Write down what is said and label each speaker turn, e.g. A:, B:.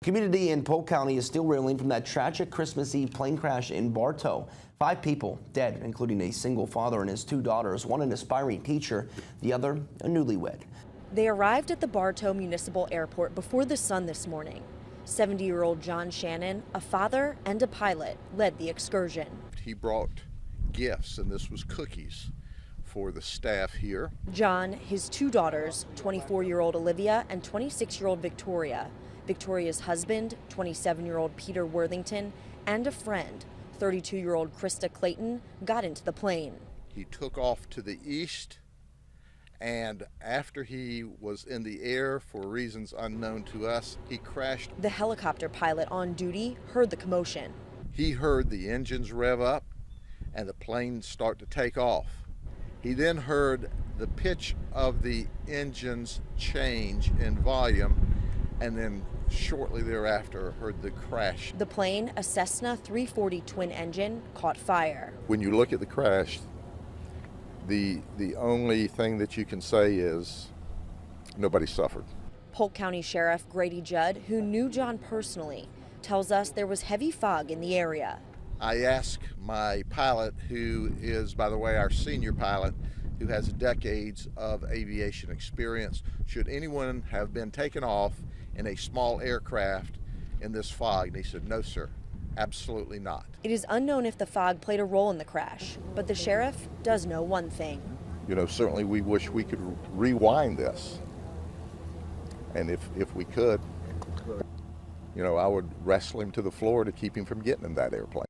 A: Community in Polk County is still reeling from that tragic Christmas Eve plane crash in Bartow. 5 people dead, including a single father and his 2 daughters, one an aspiring teacher, the other a newlywed.
B: They arrived at the Bartow Municipal Airport before the sun this morning. 70-year-old John Shannon, a father and a pilot, led the excursion.
C: He brought gifts, and this was cookies for the staff here.
B: John, his 2 daughters, 24-year-old Olivia and 26-year-old Victoria. Victoria's husband, 27-year-old Peter Worthington, and a friend, 32-year-old Krista Clayton, got into the plane.
C: He took off to the east, and after he was in the air for reasons unknown to us, he crashed.
B: The helicopter pilot on duty heard the commotion.
C: He heard the engines rev up and the plane start to take off. He then heard the pitch of the engines change in volume, and then shortly thereafter heard the crash.
B: The plane, a Cessna 340 twin engine, caught fire.
C: When you look at the crash, the only thing that you can say is nobody suffered.
B: Polk County Sheriff Grady Judd, who knew John personally, tells us there was heavy fog in the area.
C: I asked my pilot, who is, by the way, our senior pilot, who has decades of aviation experience, should anyone have been taken off in a small aircraft in this fog? And he said, no, sir, absolutely not.
B: It is unknown if the fog played a role in the crash, but the sheriff does know one thing.
C: You know, certainly we wish we could rewind this. And if we could, you know, I would wrestle him to the floor to keep him from getting in that airplane.